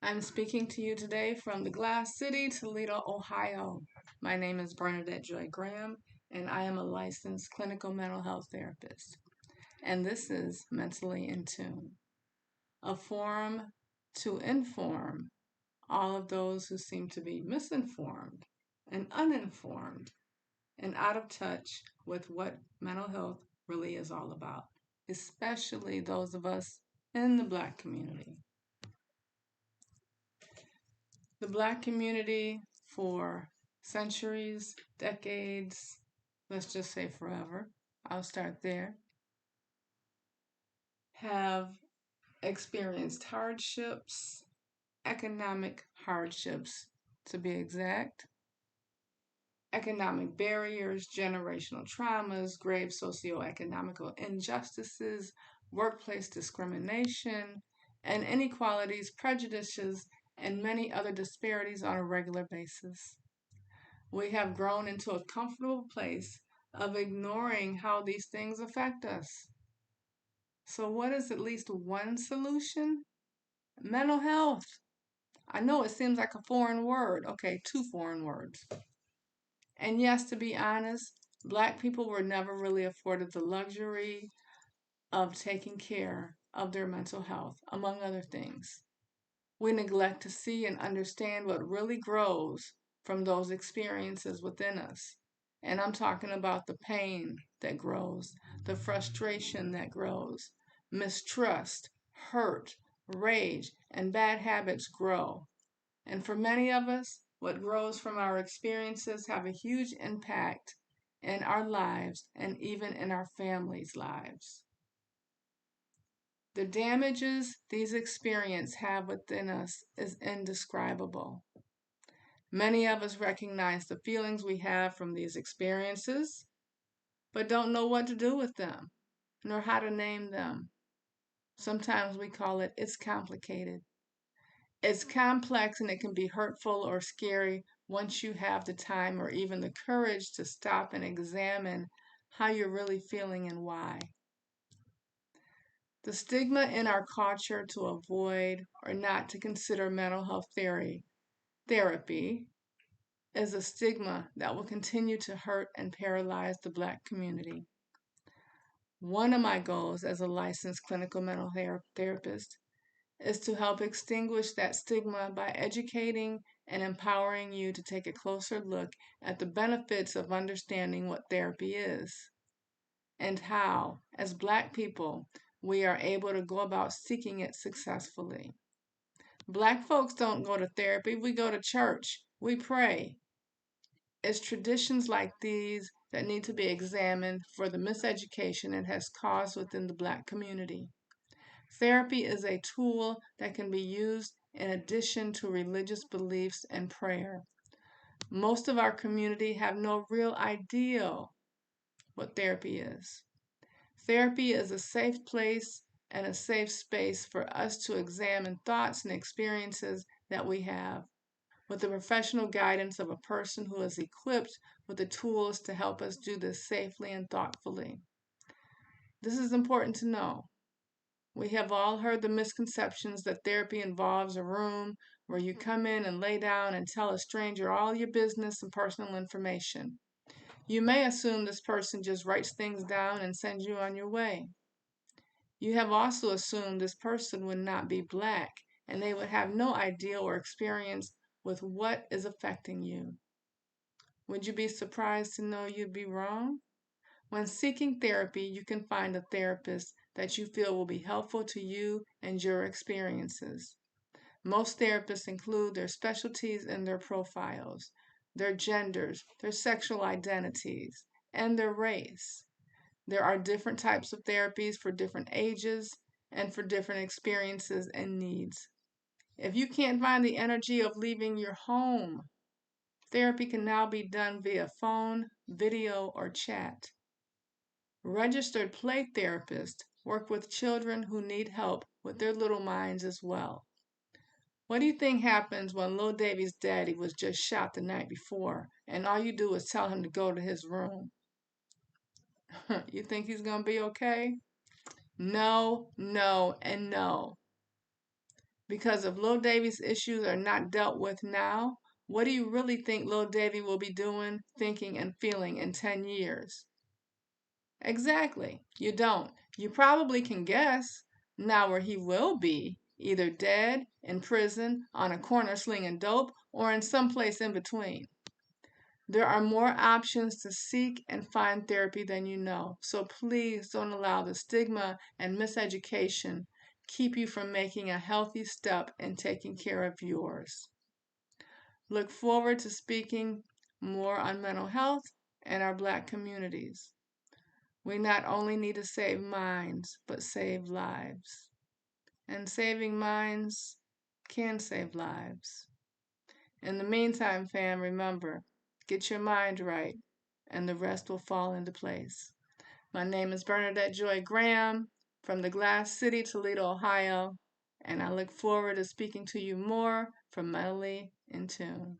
I'm speaking to you today from the Glass City, Toledo, Ohio. My name is Bernadette Joy Graham, and I am a licensed clinical mental health therapist. And this is Mentally in Tune, a forum to inform all of those who seem to be misinformed and uninformed and out of touch with what mental health really is all about, especially those of us in the Black community. The Black community for centuries, decades, let's just say forever, I'll start there, have experienced hardships, economic hardships to be exact, economic barriers, generational traumas, grave socioeconomical injustices, workplace discrimination, and inequalities, prejudices, and many other disparities on a regular basis. We have grown into a comfortable place of ignoring how these things affect us. So, what is at least one solution? Mental health. I know it seems like a foreign word. Okay, two foreign words. And yes, to be honest, Black people were never really afforded the luxury of taking care of their mental health, among other things. We neglect to see and understand what really grows from those experiences within us. And I'm talking about the pain that grows, the frustration that grows, mistrust, hurt, rage, and bad habits grow. And for many of us, what grows from our experiences have a huge impact in our lives and even in our families' lives. The damages these experiences have within us is indescribable. Many of us recognize the feelings we have from these experiences, but don't know what to do with them, nor how to name them. Sometimes we call it's complicated. It's complex and it can be hurtful or scary once you have the time or even the courage to stop and examine how you're really feeling and why. The stigma in our culture to avoid or not to consider mental health therapy is a stigma that will continue to hurt and paralyze the Black community. One of my goals as a licensed clinical mental therapist is to help extinguish that stigma by educating and empowering you to take a closer look at the benefits of understanding what therapy is and how, as Black people, we are able to go about seeking it successfully. Black folks don't go to therapy, we go to church, we pray. It's traditions like these that need to be examined for the miseducation it has caused within the Black community. Therapy is a tool that can be used in addition to religious beliefs and prayer. Most of our community have no real idea what therapy is. Therapy is a safe place and a safe space for us to examine thoughts and experiences that we have with the professional guidance of a person who is equipped with the tools to help us do this safely and thoughtfully. This is important to know. We have all heard the misconceptions that therapy involves a room where you come in and lay down and tell a stranger all your business and personal information. You may assume this person just writes things down and sends you on your way. You have also assumed this person would not be Black and they would have no idea or experience with what is affecting you. Would you be surprised to know you'd be wrong? When seeking therapy, you can find a therapist that you feel will be helpful to you and your experiences. Most therapists include their specialties in their profiles, their genders, their sexual identities, and their race. There are different types of therapies for different ages and for different experiences and needs. If you can't find the energy of leaving your home, therapy can now be done via phone, video, or chat. Registered play therapists work with children who need help with their little minds as well. What do you think happens when little Davy's daddy was just shot the night before and all you do is tell him to go to his room? You think he's going to be okay? No, no, and no. Because if Lil Davy's issues are not dealt with now, what do you really think Lil Davy will be doing, thinking, and feeling in 10 years? Exactly. You don't. You probably can guess now where he will be, either dead, in prison, on a corner slinging dope, or in some place in between. There are more options to seek and find therapy than you know. So please don't allow the stigma and miseducation keep you from making a healthy step in taking care of yours. Look forward to speaking more on mental health and our Black communities. We not only need to save minds, but save lives. And saving minds can save lives. In the meantime, fam, remember, get your mind right, and the rest will fall into place. My name is Bernadette Joy Graham from the Glass City, Toledo, Ohio, and I look forward to speaking to you more from Mentally in Tune.